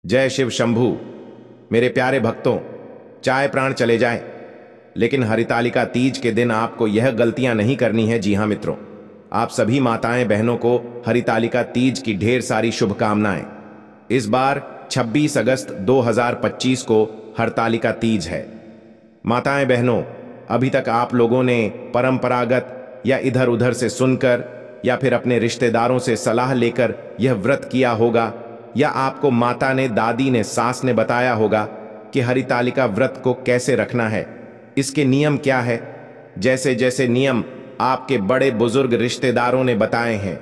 जय शिव शंभू। मेरे प्यारे भक्तों, चाहे प्राण चले जाएं, लेकिन हरितालिका तीज के दिन आपको यह गलतियां नहीं करनी है। जी हां मित्रों, आप सभी माताएं बहनों को हरितालिका तीज की ढेर सारी शुभकामनाएं। इस बार 26 अगस्त 2025 को हरतालिका तीज है। माताएं बहनों, अभी तक आप लोगों ने परंपरागत या इधर उधर से सुनकर या फिर अपने रिश्तेदारों से सलाह लेकर यह व्रत किया होगा, या आपको माता ने, दादी ने, सास ने बताया होगा कि हरितालिका व्रत को कैसे रखना है, इसके नियम क्या है। जैसे जैसे नियम आपके बड़े बुजुर्ग रिश्तेदारों ने बताए हैं,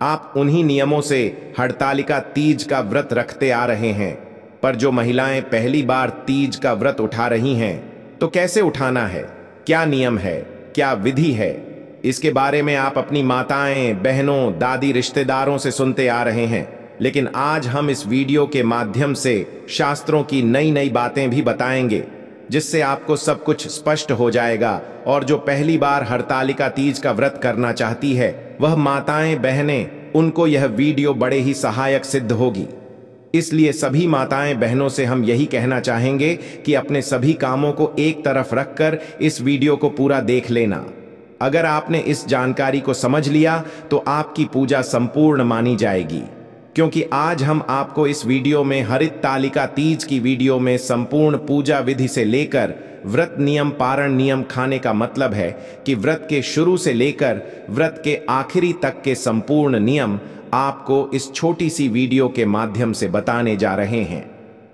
आप उन्हीं नियमों से हरतालिका तीज का व्रत रखते आ रहे हैं। पर जो महिलाएं पहली बार तीज का व्रत उठा रही हैं, तो कैसे उठाना है, क्या नियम है, क्या विधि है, इसके बारे में आप अपनी माताएं, बहनों, दादी, रिश्तेदारों से सुनते आ रहे हैं। लेकिन आज हम इस वीडियो के माध्यम से शास्त्रों की नई नई बातें भी बताएंगे, जिससे आपको सब कुछ स्पष्ट हो जाएगा। और जो पहली बार हरतालिका तीज का व्रत करना चाहती है, वह माताएं, बहनें, उनको यह वीडियो बड़े ही सहायक सिद्ध होगी। इसलिए सभी माताएं बहनों से हम यही कहना चाहेंगे कि अपने सभी कामों को एक तरफ रखकर इस वीडियो को पूरा देख लेना। अगर आपने इस जानकारी को समझ लिया तो आपकी पूजा संपूर्ण मानी जाएगी, क्योंकि आज हम आपको इस वीडियो में हरितालिका तीज की वीडियो में संपूर्ण पूजा विधि से लेकर व्रत नियम, पारण नियम, खाने का मतलब है कि व्रत के शुरू से लेकर व्रत के आखिरी तक के संपूर्ण नियम आपको इस छोटी सी वीडियो के माध्यम से बताने जा रहे हैं।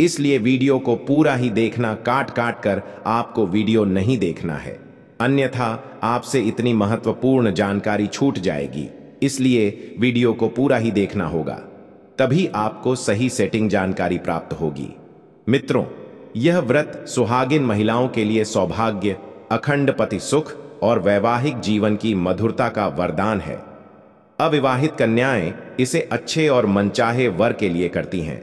इसलिए वीडियो को पूरा ही देखना, काट काट कर आपको वीडियो नहीं देखना है, अन्यथा आपसे इतनी महत्वपूर्ण जानकारी छूट जाएगी। इसलिए वीडियो को पूरा ही देखना होगा, तभी आपको सही सेटिंग जानकारी प्राप्त होगी। मित्रों, यह व्रत सुहागिन महिलाओं के लिए सौभाग्य, अखंड पति सुख और वैवाहिक जीवन की मधुरता का वरदान है। अविवाहित कन्याएं इसे अच्छे और मनचाहे वर के लिए करती हैं।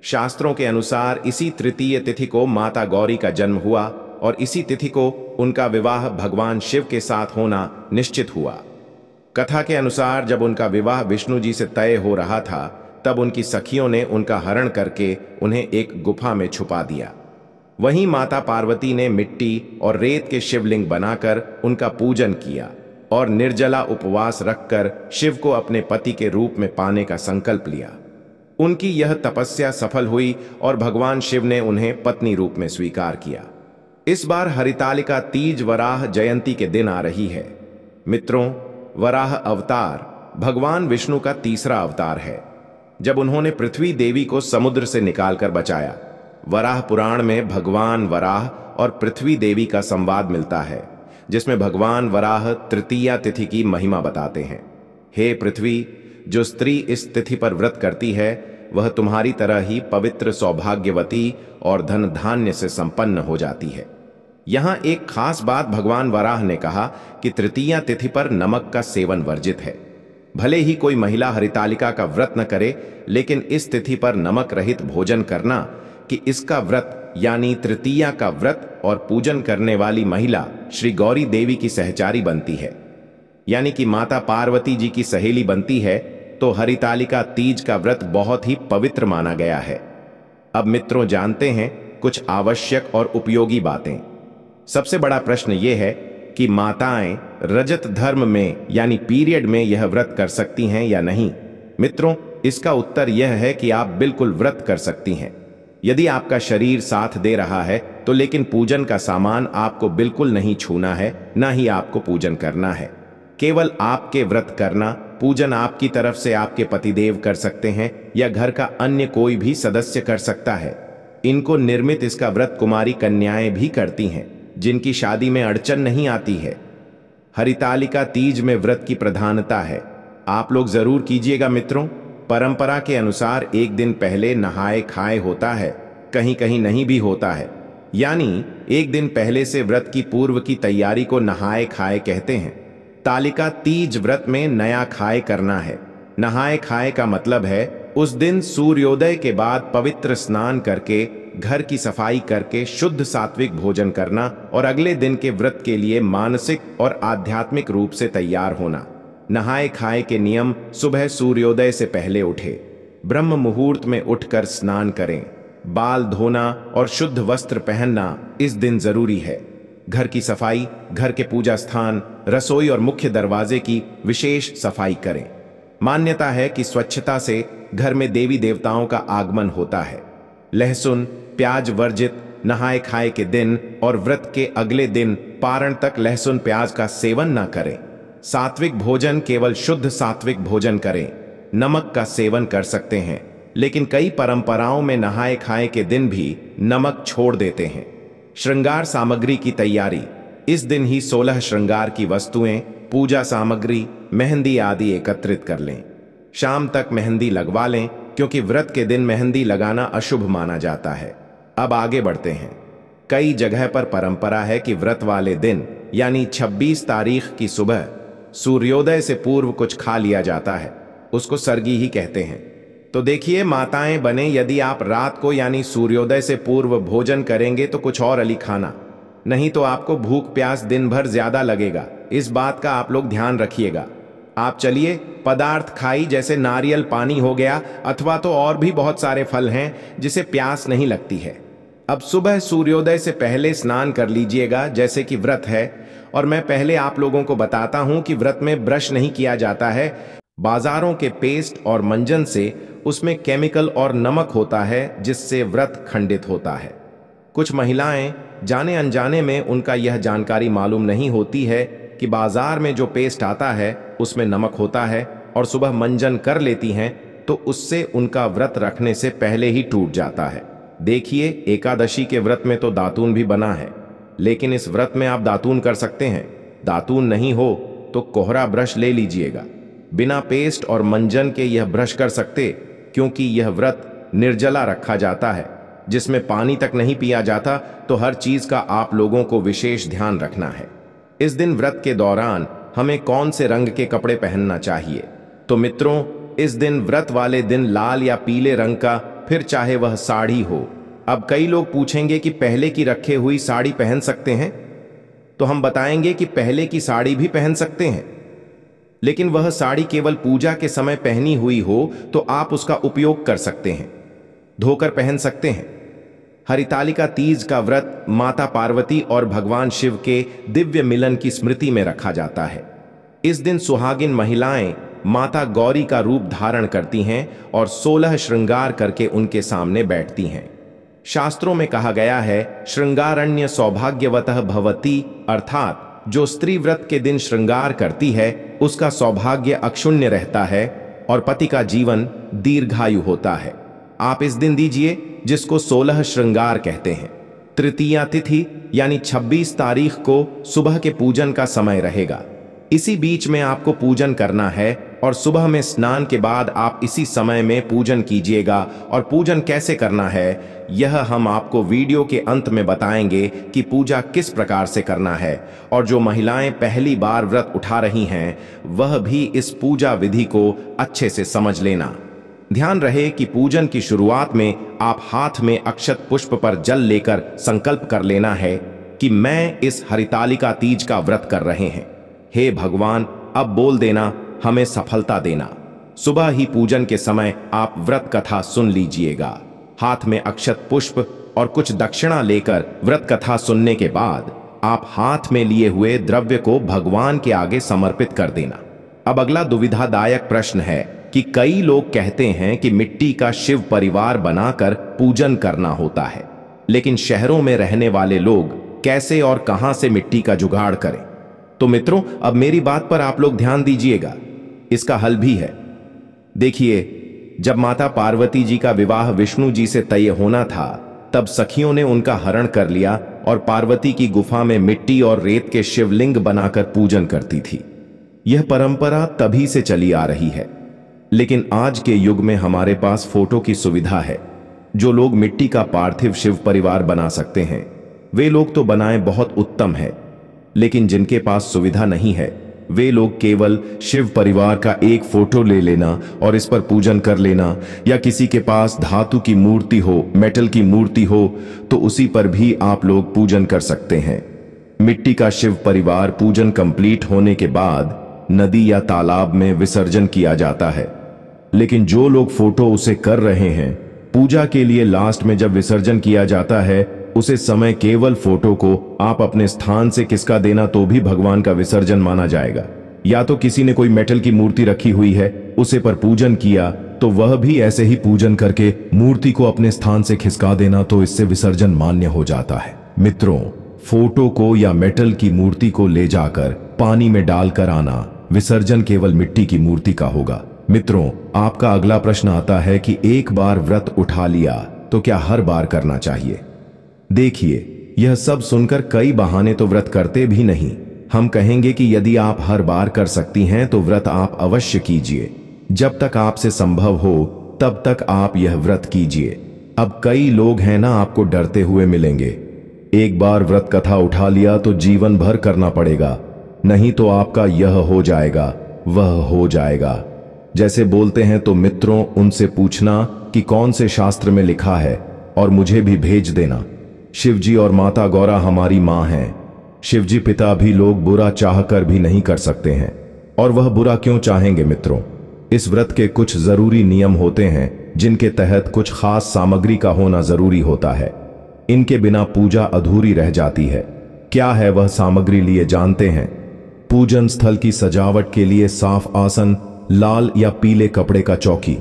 शास्त्रों के अनुसार इसी तृतीय तिथि को माता गौरी का जन्म हुआ और इसी तिथि को उनका विवाह भगवान शिव के साथ होना निश्चित हुआ। कथा के अनुसार जब उनका विवाह विष्णु जी से तय हो रहा था, तब उनकी सखियों ने उनका हरण करके उन्हें एक गुफा में छुपा दिया। वहीं माता पार्वती ने मिट्टी और रेत के शिवलिंग बनाकर उनका पूजन किया और निर्जला उपवास रखकर शिव को अपने पति के रूप में पाने का संकल्प लिया। उनकी यह तपस्या सफल हुई और भगवान शिव ने उन्हें पत्नी रूप में स्वीकार किया। इस बार हरितालिका तीज वराह जयंती के दिन आ रही है। मित्रों, वराह अवतार भगवान विष्णु का तीसरा अवतार है। जब उन्होंने पृथ्वी देवी को समुद्र से निकालकर बचाया, वराह पुराण में भगवान वराह और पृथ्वी देवी का संवाद मिलता है, जिसमें भगवान वराह तृतीया तिथि की महिमा बताते हैं। हे पृथ्वी, जो स्त्री इस तिथि पर व्रत करती है, वह तुम्हारी तरह ही पवित्र, सौभाग्यवती और धन धान्य से संपन्न हो जाती है। यहां एक खास बात भगवान वराह ने कहा कि तृतीया तिथि पर नमक का सेवन वर्जित है। भले ही कोई महिला हरितालिका का व्रत न करे, लेकिन इस तिथि पर नमक रहित भोजन करना कि इसका व्रत यानी तृतीया का व्रत और पूजन करने वाली महिला श्री गौरी देवी की सहचारी बनती है, यानी कि माता पार्वती जी की सहेली बनती है। तो हरितालिका तीज का व्रत बहुत ही पवित्र माना गया है। अब मित्रों, जानते हैं कुछ आवश्यक और उपयोगी बातें। सबसे बड़ा प्रश्न यह है कि माताएं रजत धर्म में यानी पीरियड में यह व्रत कर सकती हैं या नहीं। मित्रों, इसका उत्तर यह है कि आप बिल्कुल व्रत कर सकती हैं, यदि आपका शरीर साथ दे रहा है तो। लेकिन पूजन का सामान आपको बिल्कुल नहीं छूना है, ना ही आपको पूजन करना है। केवल आपके व्रत करना, पूजन आपकी तरफ से आपके पतिदेव कर सकते हैं या घर का अन्य कोई भी सदस्य कर सकता है। इनको निर्मित इसका व्रत कुमारी कन्याएं भी करती हैं, जिनकी शादी में अड़चन नहीं आती है। हरितालिका तीज में व्रत की प्रधानता है, आप लोग जरूर कीजिएगा मित्रों। परंपरा के अनुसार एक दिन पहले नहाए खाए होता है, कहीं कहीं नहीं भी होता है, यानी एक दिन पहले से व्रत की पूर्व की तैयारी को नहाए खाए कहते हैं। तालिका तीज व्रत में नया खाए करना है। नहाए खाए का मतलब है उस दिन सूर्योदय के बाद पवित्र स्नान करके, घर की सफाई करके शुद्ध सात्विक भोजन करना और अगले दिन के व्रत के लिए मानसिक और आध्यात्मिक रूप से तैयार होना। नहाए खाए के नियम: सुबह सूर्योदय से पहले उठे, ब्रह्म मुहूर्त में उठकर स्नान करें, बाल धोना और शुद्ध वस्त्र पहनना इस दिन जरूरी है। घर की सफाई, घर के पूजा स्थान, रसोई और मुख्य दरवाजे की विशेष सफाई करें। मान्यता है कि स्वच्छता से घर में देवी देवताओं का आगमन होता है। लहसुन, प्याज वर्जित नहाए खाए के दिन और व्रत के अगले दिन पारण तक लहसुन प्याज का सेवन न करें। सात्विक भोजन केवल शुद्ध सात्विक भोजन करें। नमक का सेवन कर सकते हैं, लेकिन कई परंपराओं में नहाए खाए के दिन भी नमक छोड़ देते हैं। श्रृंगार सामग्री की तैयारी। इस दिन ही 16 श्रृंगार की वस्तुएं, पूजा सामग्री, मेहंदी आदि एकत्रित कर लें। शाम तक मेहंदी लगवा लें, क्योंकि व्रत के दिन मेहंदी लगाना अशुभ माना जाता है। अब आगे बढ़ते हैं। कई जगह पर परंपरा है कि व्रत वाले दिन यानी 26 तारीख की सुबह सूर्योदय से पूर्व कुछ खा लिया जाता है। उसको सरगी ही कहते हैं। तो देखिए माताएं बने, यदि आप रात को यानी सूर्योदय से पूर्व भोजन करेंगे तो कुछ और अली खाना, नहीं तो आपको भूख प्यास दिन भर ज्यादा लगेगा। इस बात का आप लोग ध्यान रखिएगा। आप चलिए पदार्थ खाई, जैसे नारियल पानी हो गया, अथवा तो और भी बहुत सारे फल हैं जिसे प्यास नहीं लगती है। अब सुबह सूर्योदय से पहले स्नान कर लीजिएगा, जैसे कि व्रत है। और मैं पहले आप लोगों को बताता हूं कि व्रत में ब्रश नहीं किया जाता है। बाजारों के पेस्ट और मंजन से उसमें केमिकल और नमक होता है, जिससे व्रत खंडित होता है। कुछ महिलाएं जाने अनजाने में उनका यह जानकारी मालूम नहीं होती है कि बाजार में जो पेस्ट आता है उसमें नमक होता है, और सुबह मंजन कर लेती हैं तो उससे उनका व्रत रखने से पहले ही टूट जाता है। देखिए एकादशी के व्रत में तो दातून भी बना है, लेकिन इस व्रत में आप दातून कर सकते हैं। दातून नहीं हो तो कोहरा ब्रश ले लीजिएगा। बिना पेस्ट और मंजन के यह ब्रश कर सकते, क्योंकि यह व्रत निर्जला रखा जाता है, जिसमें पानी तक नहीं पिया जाता। तो हर चीज का आप लोगों को विशेष ध्यान रखना है। इस दिन व्रत के दौरान हमें कौन से रंग के कपड़े पहनना चाहिए? तो मित्रों, इस दिन व्रत वाले दिन लाल या पीले रंग का, फिर चाहे वह साड़ी हो। अब कई लोग पूछेंगे कि पहले की रखे हुई साड़ी पहन सकते हैं? तो हम बताएंगे कि पहले की साड़ी भी पहन सकते हैं, लेकिन वह साड़ी केवल पूजा के समय पहनी हुई हो तो आप उसका उपयोग कर सकते हैं, धोकर पहन सकते हैं। हरितालिका तीज का व्रत माता पार्वती और भगवान शिव के दिव्य मिलन की स्मृति में रखा जाता है। इस दिन सुहागिन महिलाएं माता गौरी का रूप धारण करती हैं और 16 श्रृंगार करके उनके सामने बैठती हैं। शास्त्रों में कहा गया है, श्रृंगारण्य सौभाग्यवतः भवती, अर्थात जो स्त्री व्रत के दिन श्रृंगार करती है उसका सौभाग्य अक्षुण्य रहता है और पति का जीवन दीर्घायु होता है। आप इस दिन दीजिए, जिसको 16 श्रृंगार कहते हैं। तृतीया तिथि यानी 26 तारीख को सुबह के पूजन का समय रहेगा। इसी बीच में आपको पूजन करना है और सुबह में स्नान के बाद आप इसी समय में पूजन कीजिएगा। और पूजन कैसे करना है यह हम आपको वीडियो के अंत में बताएंगे कि पूजा किस प्रकार से करना है। और जो महिलाएं पहली बार व्रत उठा रही हैं वह भी इस पूजा विधि को अच्छे से समझ लेना। ध्यान रहे कि पूजन की शुरुआत में आप हाथ में अक्षत पुष्प पर जल लेकर संकल्प कर लेना है कि मैं इस हरितालिका तीज का व्रत कर रहे हैं। हे भगवान, अब बोल देना, हमें सफलता देना। सुबह ही पूजन के समय आप व्रत कथा सुन लीजिएगा। हाथ में अक्षत पुष्प और कुछ दक्षिणा लेकर व्रत कथा सुनने के बाद आप हाथ में लिए हुए द्रव्य को भगवान के आगे समर्पित कर देना। अब अगला दुविधादायक प्रश्न है कि कई लोग कहते हैं कि मिट्टी का शिव परिवार बनाकर पूजन करना होता है, लेकिन शहरों में रहने वाले लोग कैसे और कहां से मिट्टी का जुगाड़ करें? तो मित्रों, अब मेरी बात पर आप लोग ध्यान दीजिएगा, इसका हल भी है। देखिए, जब माता पार्वती जी का विवाह विष्णु जी से तय होना था, तब सखियों ने उनका हरण कर लिया और पार्वती की गुफा में मिट्टी और रेत के शिवलिंग बनाकर पूजन करती थी। यह परंपरा तभी से चली आ रही है, लेकिन आज के युग में हमारे पास फोटो की सुविधा है। जो लोग मिट्टी का पार्थिव शिव परिवार बना सकते हैं वे लोग तो बनाएं, बहुत उत्तम है। लेकिन जिनके पास सुविधा नहीं है वे लोग केवल शिव परिवार का एक फोटो ले लेना और इस पर पूजन कर लेना, या किसी के पास धातु की मूर्ति हो, मेटल की मूर्ति हो, तो उसी पर भी आप लोग पूजन कर सकते हैं। मिट्टी का शिव परिवार पूजन कंप्लीट होने के बाद नदी या तालाब में विसर्जन किया जाता है। लेकिन जो लोग फोटो उसे कर रहे हैं, पूजा के लिए लास्ट में जब विसर्जन किया जाता है उसे समय केवल फोटो को आप अपने स्थान से खिसका देना तो भी भगवान का विसर्जन माना जाएगा। या तो किसी ने कोई मेटल की मूर्ति रखी हुई है उसे पर पूजन किया तो वह भी ऐसे ही पूजन करके मूर्ति को अपने स्थान से खिसका देना तो इससे विसर्जन मान्य हो जाता है। मित्रों, फोटो को या मेटल की मूर्ति को ले जाकर पानी में डालकर आना विसर्जन केवल मिट्टी की मूर्ति का होगा। मित्रों, आपका अगला प्रश्न आता है कि एक बार व्रत उठा लिया तो क्या हर बार करना चाहिए? देखिए, यह सब सुनकर कई बहाने तो व्रत करते भी नहीं। हम कहेंगे कि यदि आप हर बार कर सकती हैं तो व्रत आप अवश्य कीजिए। जब तक आपसे संभव हो तब तक आप यह व्रत कीजिए। अब कई लोग हैं ना आपको डरते हुए मिलेंगे। एक बार व्रत कथा उठा लिया तो जीवन भर करना पड़ेगा, नहीं तो आपका यह हो जाएगा वह हो जाएगा। जैसे बोलते हैं तो मित्रों, उनसे पूछना कि कौन से शास्त्र में लिखा है और मुझे भी भेज देना। शिवजी और माता गौरा हमारी मां हैं। शिवजी पिता भी लोग बुरा चाहकर भी नहीं कर सकते हैं, और वह बुरा क्यों चाहेंगे? मित्रों, इस व्रत के कुछ जरूरी नियम होते हैं जिनके तहत कुछ खास सामग्री का होना जरूरी होता है। इनके बिना पूजा अधूरी रह जाती है। क्या है वह सामग्री, लिए जानते हैं। पूजन स्थल की सजावट के लिए साफ आसन, लाल या पीले कपड़े का चौकी,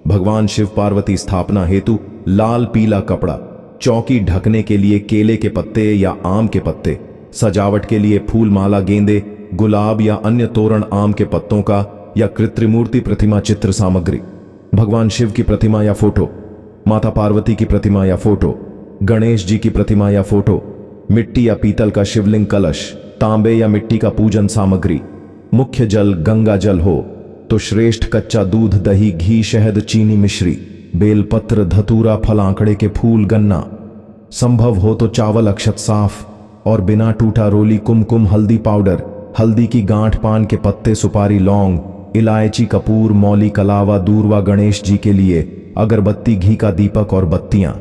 भगवान शिव पार्वती स्थापना हेतु लाल पीला कपड़ा, चौकी ढकने के लिए केले के पत्ते या आम के पत्ते, सजावट के लिए फूल माला, गेंदे, गुलाब या अन्य तोरण आम के पत्तों का, या कृत्रिमूर्ति प्रतिमा चित्र सामग्री, भगवान शिव की प्रतिमा या फोटो, माता पार्वती की प्रतिमा या फोटो, गणेश जी की प्रतिमा या फोटो, मिट्टी या पीतल का शिवलिंग कलश, तांबे या मिट्टी का पूजन सामग्री, मुख्य जल गंगा जल हो तो श्रेष्ठ कच्चा दूध, दही, घी, शहद, चीनी, मिश्री, बेलपत्र, धतूरा, फल, आंकड़े के फूल, गन्ना, संभव हो तो चावल, अक्षत साफ और बिना टूटा, रोली, कुमकुम, हल्दी पाउडर, हल्दी की गांठ, पान के पत्ते, सुपारी, लौंग, इलायची, कपूर, मौली, कलावा, दूरवा, गणेश जी के लिए अगरबत्ती, घी का दीपक और बत्तियां,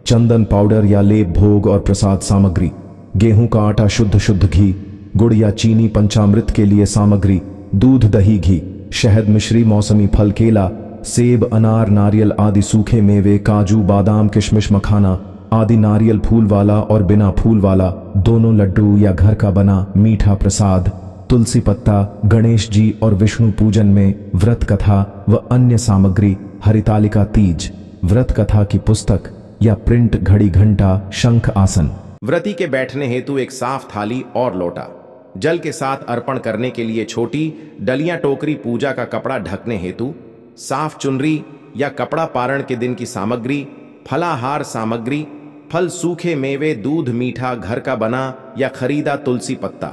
चंदन पाउडर या लेप, भोग और प्रसाद सामग्री, गेहूं का आटा, शुद्ध घी, गुड़ या चीनी, पंचामृत के लिए सामग्री, दूध, दही, घी, शहद, मिश्री, मौसमी फल, केला, सेब, अनार, नारियल आदि सूखे मेवे, काजू, बादाम, किशमिश, मखाना आदि, नारियल फूल वाला और बिना फूल वाला दोनों लड्डू या घर का बना मीठा प्रसाद, तुलसी पत्ता, गणेश जी और विष्णु पूजन में व्रत कथा व अन्य सामग्री, हरितालिका तीज, व्रत कथा की पुस्तक या प्रिंट, घड़ी, घंटा, शंख, आसन। व्रती के बैठने हेतु एक साफ थाली और लोटा, जल के साथ अर्पण करने के लिए छोटी डलियां, टोकरी, पूजा का कपड़ा ढकने हेतु, साफ चुनरी या कपड़ा, पारण के दिन की सामग्री, फलाहार सामग्री, फल, सूखे मेवे, दूध, मीठा घर का बना या खरीदा, तुलसी पत्ता,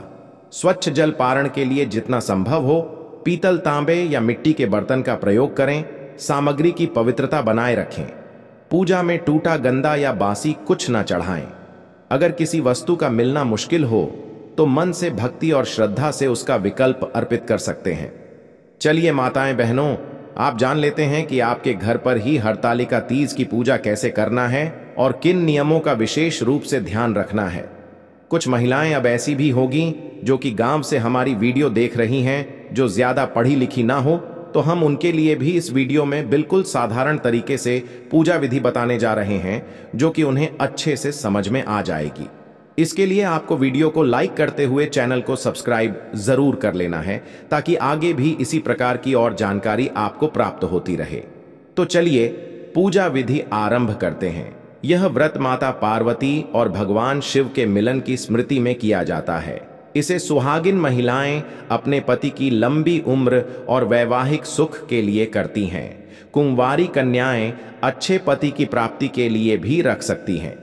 स्वच्छ जल, पारण के लिए जितना संभव हो पीतल, तांबे या मिट्टी के बर्तन का प्रयोग करें। सामग्री की पवित्रता बनाए रखें। पूजा में टूटा, गंदा या बासी कुछ न चढ़ाएं। अगर किसी वस्तु का मिलना मुश्किल हो तो मन से भक्ति और श्रद्धा से उसका विकल्प अर्पित कर सकते हैं। चलिए माताएं बहनों, आप जान लेते हैं कि आपके घर पर ही हरतालिका तीज की पूजा कैसे करना है और किन नियमों का विशेष रूप से ध्यान रखना है। कुछ महिलाएं अब ऐसी भी होगी जो कि गांव से हमारी वीडियो देख रही हैं, जो ज्यादा पढ़ी लिखी ना हो, तो हम उनके लिए भी इस वीडियो में बिल्कुल साधारण तरीके से पूजा विधि बताने जा रहे हैं जो कि उन्हें अच्छे से समझ में आ जाएगी। इसके लिए आपको वीडियो को लाइक करते हुए चैनल को सब्सक्राइब जरूर कर लेना है ताकि आगे भी इसी प्रकार की और जानकारी आपको प्राप्त होती रहे। तो चलिए पूजा विधि आरंभ करते हैं। यह व्रत माता पार्वती और भगवान शिव के मिलन की स्मृति में किया जाता है। इसे सुहागिन महिलाएं अपने पति की लंबी उम्र और वैवाहिक सुख के लिए करती हैं। कुंवारी कन्याएं अच्छे पति की प्राप्ति के लिए भी रख सकती हैं।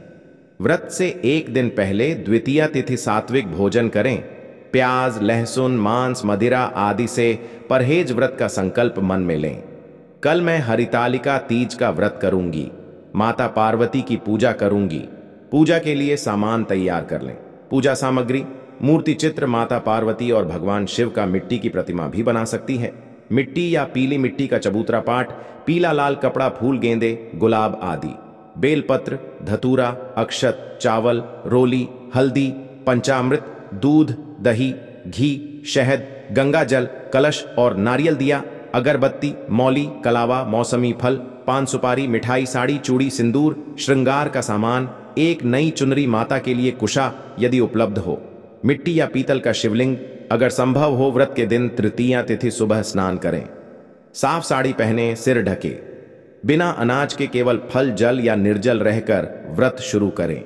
व्रत से एक दिन पहले द्वितीया तिथि सात्विक भोजन करें। प्याज, लहसुन, मांस, मदिरा आदि से परहेज व्रत का संकल्प मन में लें। कल मैं हरितालिका तीज का व्रत करूंगी, माता पार्वती की पूजा करूंगी। पूजा के लिए सामान तैयार कर लें। पूजा सामग्री: मूर्ति चित्र, माता पार्वती और भगवान शिव का मिट्टी की प्रतिमा भी बना सकती है। मिट्टी या पीली मिट्टी का चबूतरा पाट, पीला लाल कपड़ा, फूल, गेंदे, गुलाब आदि, बेलपत्र, धतूरा, अक्षत, चावल, रोली, हल्दी, पंचामृत, दूध, दही, घी, शहद, गंगा जल, कलश और नारियल दिया, अगरबत्ती, मौली, कलावा, मौसमी फल, पान सुपारी, मिठाई, साड़ी, चूड़ी, सिंदूर, श्रृंगार का सामान, एक नई चुनरी, माता के लिए कुशा यदि उपलब्ध हो, मिट्टी या पीतल का शिवलिंग, अगर संभव हो व्रत के दिन तृतीया तिथि सुबह स्नान करें, साफ साड़ी पहने, सिर ढके, बिना अनाज के केवल फल, जल या निर्जल रहकर व्रत शुरू करें।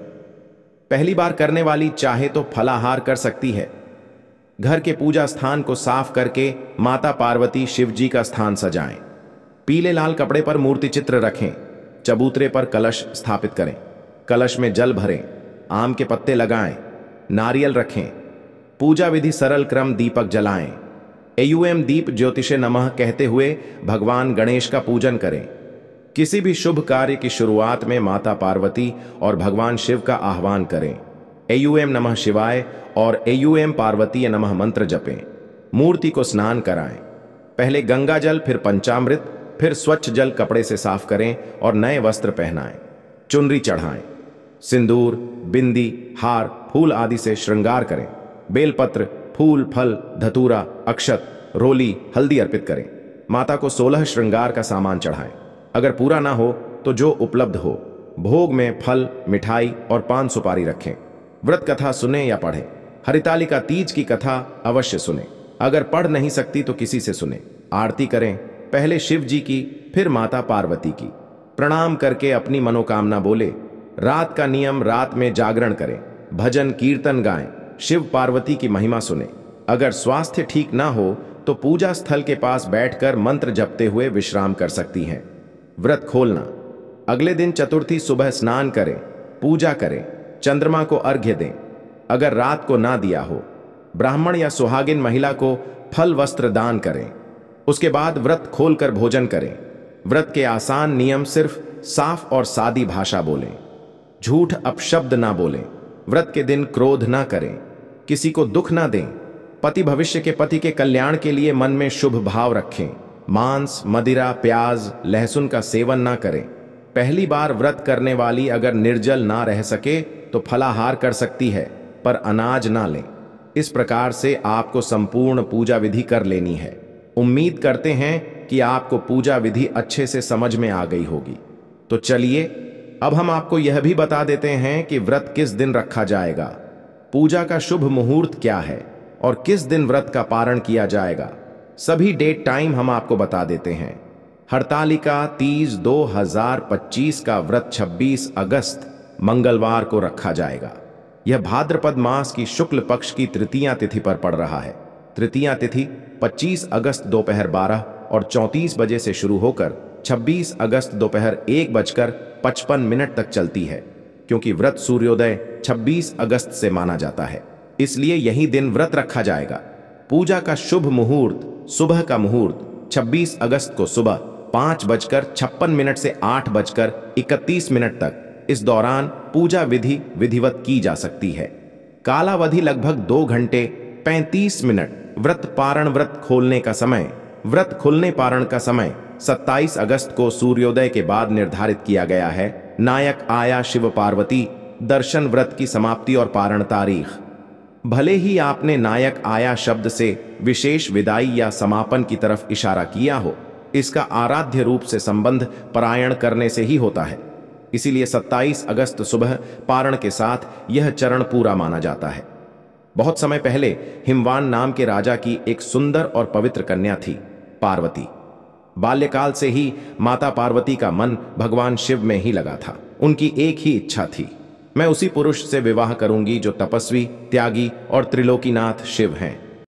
पहली बार करने वाली चाहे तो फलाहार कर सकती है। घर के पूजा स्थान को साफ करके माता पार्वती, शिव जी का स्थान सजाएं। पीले लाल कपड़े पर मूर्ति चित्र रखें। चबूतरे पर कलश स्थापित करें। कलश में जल भरें, आम के पत्ते लगाएं, नारियल रखें। पूजा विधि सरल क्रम, दीपक जलाएं। एयूएम दीप ज्योतिषे नमः कहते हुए भगवान गणेश का पूजन करें। किसी भी शुभ कार्य की शुरुआत में माता पार्वती और भगवान शिव का आह्वान करें। एयूएम नमः शिवाय और एयूएम पार्वतीय नमः मंत्र जपें। मूर्ति को स्नान कराएं। पहले गंगा जल, फिर पंचामृत, फिर स्वच्छ जल कपड़े से साफ करें और नए वस्त्र पहनाएं। चुनरी चढ़ाएं। सिंदूर, बिंदी, हार, फूल आदि से श्रृंगार करें। बेलपत्र, फूल, फल, धतूरा, अक्षत, रोली, हल्दी अर्पित करें। माता को 16 श्रृंगार का सामान चढ़ाएं। अगर पूरा ना हो तो जो उपलब्ध हो, भोग में फल, मिठाई और पान सुपारी रखें। व्रत कथा सुने या पढ़ें। हरितालिका तीज की कथा अवश्य सुने। अगर पढ़ नहीं सकती तो किसी से सुने। आरती करें, पहले शिव जी की, फिर माता पार्वती की। प्रणाम करके अपनी मनोकामना बोले। रात का नियम, रात में जागरण करें, भजन कीर्तन गाएं, शिव पार्वती की महिमा सुने। अगर स्वास्थ्य ठीक ना हो तो पूजा स्थल के पास बैठकर मंत्र जपते हुए विश्राम कर सकती हैं। व्रत खोलना, अगले दिन चतुर्थी सुबह स्नान करें, पूजा करें, चंद्रमा को अर्घ्य दें। अगर रात को ना दिया हो, ब्राह्मण या सुहागिन महिला को फल वस्त्र दान करें। उसके बाद व्रत खोलकर भोजन करें। व्रत के आसान नियम, सिर्फ साफ और सादी भाषा बोलें, झूठ अपशब्द ना बोलें। व्रत के दिन क्रोध ना करें, किसी को दुख ना दें। पति भविष्य के पति के कल्याण के लिए मन में शुभ भाव रखें। मांस, मदिरा, प्याज, लहसुन का सेवन ना करें। पहली बार व्रत करने वाली अगर निर्जल ना रह सके तो फलाहार कर सकती है, पर अनाज ना लें। इस प्रकार से आपको संपूर्ण पूजा विधि कर लेनी है। उम्मीद करते हैं कि आपको पूजा विधि अच्छे से समझ में आ गई होगी। तो चलिए अब हम आपको यह भी बता देते हैं कि व्रत किस दिन रखा जाएगा, पूजा का शुभ मुहूर्त क्या है और किस दिन व्रत का पारण किया जाएगा। सभी डेट टाइम हम आपको बता देते हैं। हरतालिका तीज 2025 का व्रत 26 अगस्त मंगलवार को रखा जाएगा। यह भाद्रपद मास की शुक्ल पक्ष की तृतीया तिथि पर पड़ रहा है। तृतीया तिथि 25 अगस्त दोपहर 12:34 बजे से शुरू होकर 26 अगस्त दोपहर 1:55 तक चलती है। क्योंकि व्रत सूर्योदय 26 अगस्त से माना जाता है, इसलिए यही दिन व्रत रखा जाएगा। पूजा का शुभ मुहूर्त, सुबह का मुहूर्त 26 अगस्त को सुबह 5:56 से 8:31 तक। इस दौरान पूजा विधि विधिवत की जा सकती है। कालावधि लगभग 2 घंटे 35 मिनट। व्रत पारण, व्रत खोलने का समय, व्रत खुलने पारण का समय 27 अगस्त को सूर्योदय के बाद निर्धारित किया गया है। नायक आया शिव पार्वती, दर्शन व्रत की समाप्ति और पारण तारीख। भले ही आपने नायक आया शब्द से विशेष विदाई या समापन की तरफ इशारा किया हो, इसका आराध्य रूप से संबंध पारायण करने से ही होता है। इसीलिए 27 अगस्त सुबह पारण के साथ यह चरण पूरा माना जाता है। बहुत समय पहले हिमवान नाम के राजा की एक सुंदर और पवित्र कन्या थी, पार्वती। बाल्यकाल से ही माता पार्वती का मन भगवान शिव में ही लगा था। उनकी एक ही इच्छा थी, मैं उसी पुरुष से विवाह करूंगी जो तपस्वी, त्यागी और त्रिलोकीनाथ शिव हैं।